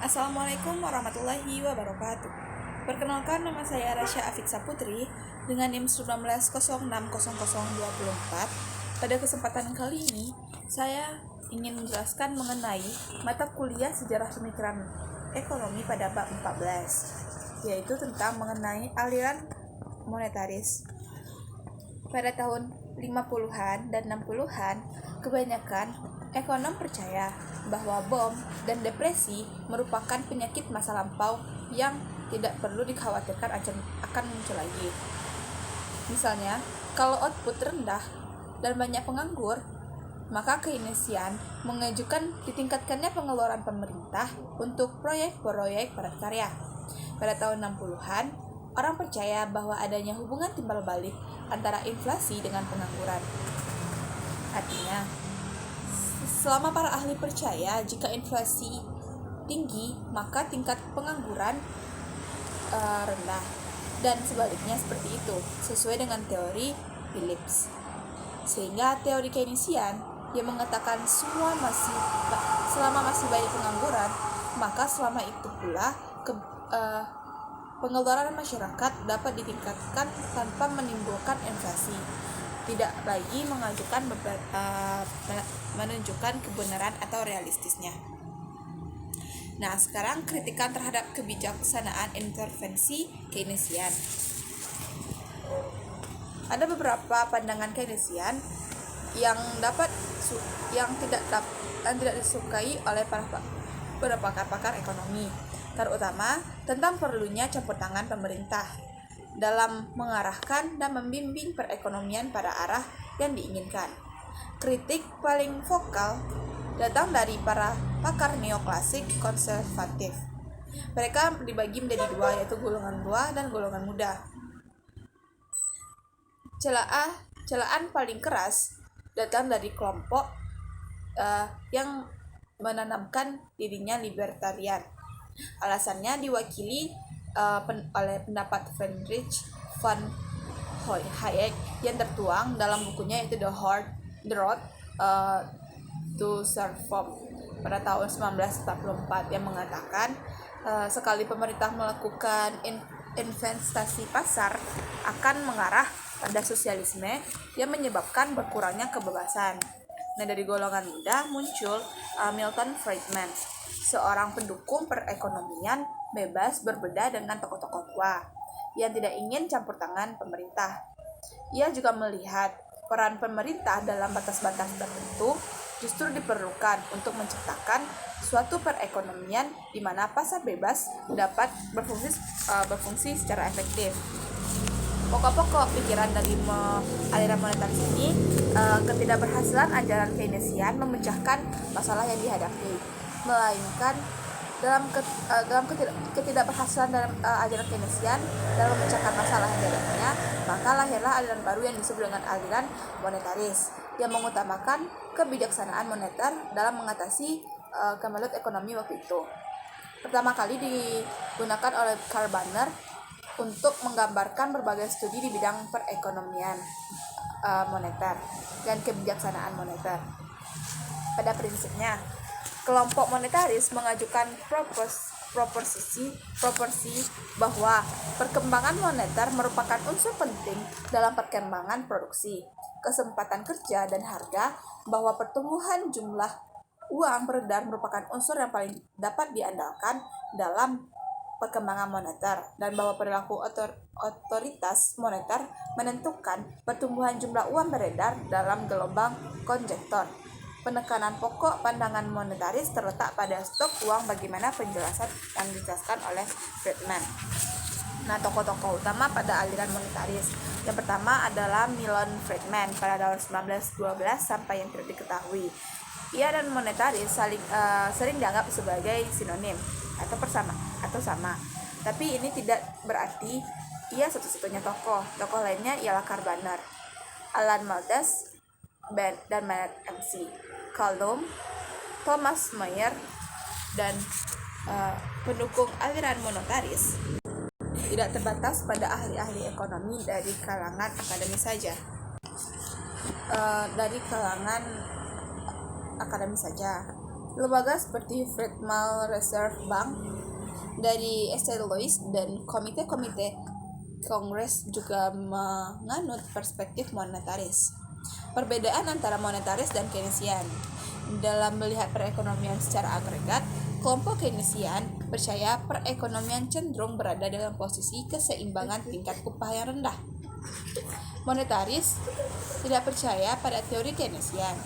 Assalamualaikum warahmatullahi wabarakatuh. Perkenalkan, nama saya Rasya Afitsa Putri dengan NIM 19060024. Pada kesempatan kali ini, saya ingin menjelaskan mengenai mata kuliah Sejarah Pemikiran Ekonomi pada bab 14, yaitu tentang mengenai aliran monetaris. Pada tahun 50-an dan 60-an, kebanyakan ekonom percaya bahwa bom dan depresi merupakan penyakit masa lampau yang tidak perlu dikhawatirkan akan muncul lagi. Misalnya, kalau output rendah dan banyak penganggur, maka Keynesian mengajukan ditingkatkannya pengeluaran pemerintah untuk proyek-proyek padat karya. Pada tahun 60-an, orang percaya bahwa adanya hubungan timbal balik antara inflasi dengan pengangguran. Artinya, selama para ahli percaya jika inflasi tinggi, maka tingkat pengangguran rendah, dan sebaliknya seperti itu, sesuai dengan teori Phillips. Sehingga teori Keynesian yang mengatakan selama masih banyak pengangguran, maka selama itu pula pengeluaran masyarakat dapat ditingkatkan tanpa menimbulkan inflasi. Tidak lagi menunjukkan kebenaran atau realistisnya. Nah, sekarang kritikan terhadap kebijaksanaan intervensi Keynesian. Ada beberapa pandangan Keynesian yang tidak disukai oleh para pakar-pakar ekonomi, terutama tentang perlunya campur tangan pemerintah dalam mengarahkan dan membimbing perekonomian pada arah yang diinginkan. Kritik paling vokal datang dari para pakar neoklasik konservatif. Mereka dibagi menjadi dua, yaitu golongan tua dan golongan muda. Celaan paling keras datang dari kelompok yang menanamkan dirinya libertarian. Alasannya diwakili oleh pendapat Friedrich von Hayek yang tertuang dalam bukunya, yaitu The Road to Reform pada tahun 1944, yang mengatakan sekali pemerintah melakukan investasi pasar akan mengarah pada sosialisme yang menyebabkan berkurangnya kebebasan. Nah, dari golongan muda muncul Milton Friedman, seorang pendukung perekonomian bebas berbeda dengan tokoh-tokoh tua yang tidak ingin campur tangan pemerintah. Ia juga melihat peran pemerintah dalam batas-batas tertentu justru diperlukan untuk menciptakan suatu perekonomian di mana pasar bebas dapat berfungsi secara efektif. Pokok-pokok pikiran dari aliran monetaris ini, ketidakberhasilan ajaran Keynesian memecahkan masalah yang dihadapi, melainkan dalam ketidakberhasilan dalam ajaran Keynesian dalam memecahkan masalah yang dihadapinya, maka lahirlah aliran baru yang disebut dengan aliran monetaris yang mengutamakan kebijaksanaan moneter dalam mengatasi kemelut ekonomi waktu itu. Pertama kali digunakan oleh Karl Banner untuk menggambarkan berbagai studi di bidang perekonomian moneter dan kebijaksanaan moneter. Pada prinsipnya, kelompok monetaris mengajukan proporsi bahwa perkembangan moneter merupakan unsur penting dalam perkembangan produksi, kesempatan kerja, dan harga, bahwa pertumbuhan jumlah uang beredar merupakan unsur yang paling dapat diandalkan dalam perkembangan moneter, dan bahwa perilaku otoritas moneter menentukan pertumbuhan jumlah uang beredar dalam gelombang konjektor. Penekanan pokok pandangan monetaris terletak pada stok uang, bagaimana penjelasan yang dijelaskan oleh Friedman. Nah, tokoh-tokoh utama pada aliran monetaris. Yang pertama adalah Milton Friedman pada tahun 1912 sampai yang tidak diketahui. Ia dan monetaris sering dianggap sebagai sinonim atau sama. Tapi ini tidak berarti ia satu-satunya tokoh. Tokoh lainnya ialah Karl Banner, Alan Malthus, dan Maynard MC, Callum, Thomas Mayer, dan pendukung aliran monetaris tidak terbatas pada ahli-ahli ekonomi dari kalangan akademis saja. Lembaga seperti Federal Reserve Bank dari St. Louis dan komite-komite Kongres juga menganut perspektif monetaris. Perbedaan antara monetaris dan Keynesian. Dalam melihat perekonomian secara agregat, kelompok Keynesian percaya perekonomian cenderung berada dalam posisi keseimbangan tingkat upah yang rendah. Monetaris tidak percaya pada teori Keynesian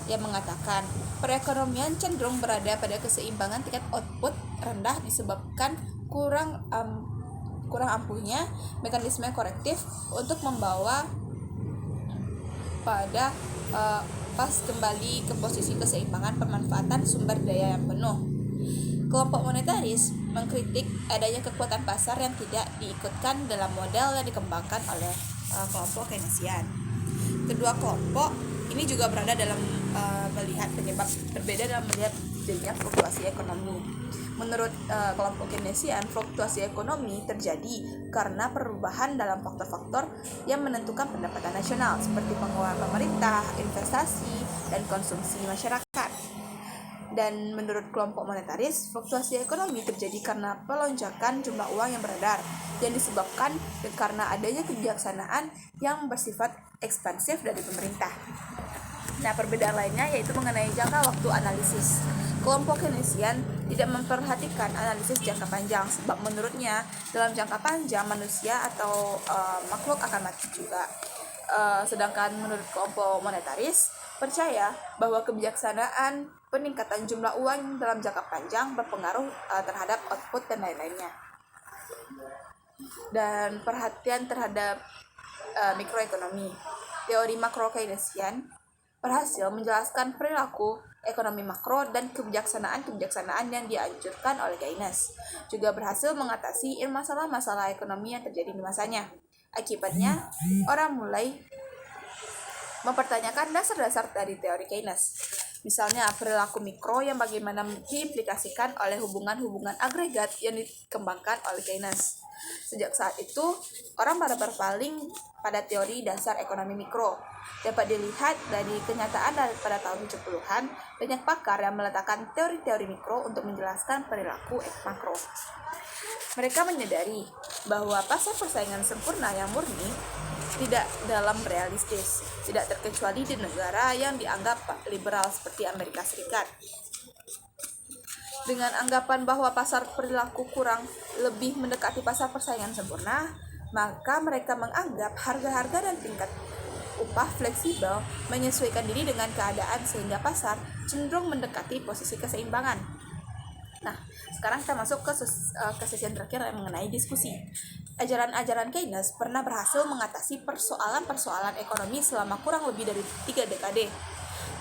yang mengatakan perekonomian cenderung berada pada keseimbangan tingkat output rendah disebabkan kurang ampuhnya mekanisme korektif untuk membawa pada pas kembali ke posisi keseimbangan pemanfaatan sumber daya yang penuh. Kelompok monetaris mengkritik adanya kekuatan pasar yang tidak diikutkan dalam model yang dikembangkan oleh kelompok Keynesian. Kedua kelompok ini juga berada dalam melihat penyebab berbeda dalam melihat terjadinya fluktuasi ekonomi. Menurut kelompok Keynesian, fluktuasi ekonomi terjadi karena perubahan dalam faktor-faktor yang menentukan pendapatan nasional seperti pengeluaran pemerintah, investasi, dan konsumsi masyarakat. Dan menurut kelompok monetaris, fluktuasi ekonomi terjadi karena pelonjakan jumlah uang yang beredar yang disebabkan karena adanya kebijaksanaan yang bersifat ekspansif dari pemerintah. Nah, perbedaan lainnya yaitu mengenai jangka waktu analisis. Kelompok Keynesian tidak memperhatikan analisis jangka panjang sebab menurutnya dalam jangka panjang manusia atau makhluk akan mati juga. Sedangkan menurut kelompok monetaris percaya bahwa kebijaksanaan peningkatan jumlah uang dalam jangka panjang berpengaruh terhadap output dan lain-lainnya. Dan perhatian terhadap mikroekonomi. Teori makro Keynesian berhasil menjelaskan perilaku ekonomi makro dan kebijaksanaan yang dianjurkan oleh Keynes. Juga berhasil mengatasi masalah-masalah ekonomi yang terjadi di masanya. Akibatnya, orang mulai mempertanyakan dasar-dasar dari teori Keynes. Misalnya perilaku mikro yang bagaimana diimplikasikan oleh hubungan-hubungan agregat yang dikembangkan oleh Keynes. Sejak saat itu, orang berpaling pada teori dasar ekonomi mikro. Dapat dilihat dari kenyataan pada tahun 70-an, banyak pakar yang meletakkan teori-teori mikro untuk menjelaskan perilaku makro. Mereka menyadari bahwa pasar persaingan sempurna yang murni tidak dalam realistis, tidak terkecuali di negara yang dianggap liberal seperti Amerika Serikat. Dengan anggapan bahwa pasar perilaku kurang lebih mendekati pasar persaingan sempurna, maka mereka menganggap harga-harga dan tingkat upah fleksibel menyesuaikan diri dengan keadaan sehingga pasar cenderung mendekati posisi keseimbangan. Nah, sekarang kita masuk ke sesi yang terakhir yang mengenai diskusi. Ajaran-ajaran Keynes pernah berhasil mengatasi persoalan-persoalan ekonomi selama kurang lebih dari 3 dekade.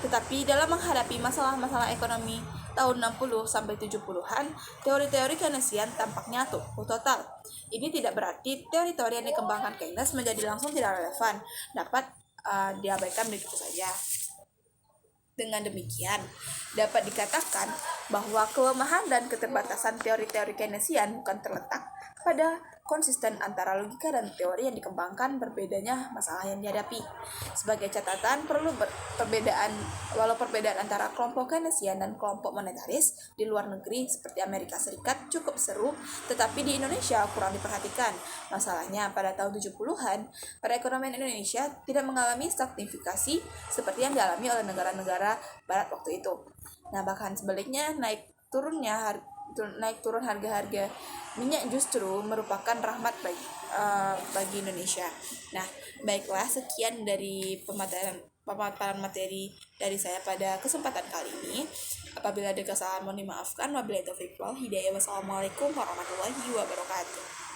Tetapi dalam menghadapi masalah-masalah ekonomi tahun 60 sampai 70-an, teori-teori Keynesian tampaknya total. Ini tidak berarti teori-teori yang dikembangkan Keynes menjadi langsung tidak relevan, dapat diabaikan begitu saja. Dengan demikian, dapat dikatakan bahwa kelemahan dan keterbatasan teori-teori Keynesian bukan terletak pada konsisten antara logika dan teori yang dikembangkan berbedanya masalah yang dihadapi. Sebagai catatan, walau perbedaan antara kelompok Keynesian dan kelompok monetaris di luar negeri seperti Amerika Serikat cukup seru, tetapi di Indonesia kurang diperhatikan. Masalahnya, pada tahun 70-an, perekonomian Indonesia tidak mengalami stagnifikasi seperti yang dialami oleh negara-negara barat waktu itu. Nah, bahkan sebaliknya, naik turun harga-harga minyak justru merupakan rahmat bagi Indonesia. Nah, baiklah, sekian dari pemaparan materi dari saya pada kesempatan kali ini. Apabila ada kesalahan mohon dimaafkan. Wabillahi taufiq wal hidayah. Wassalamualaikum warahmatullahi wabarakatuh.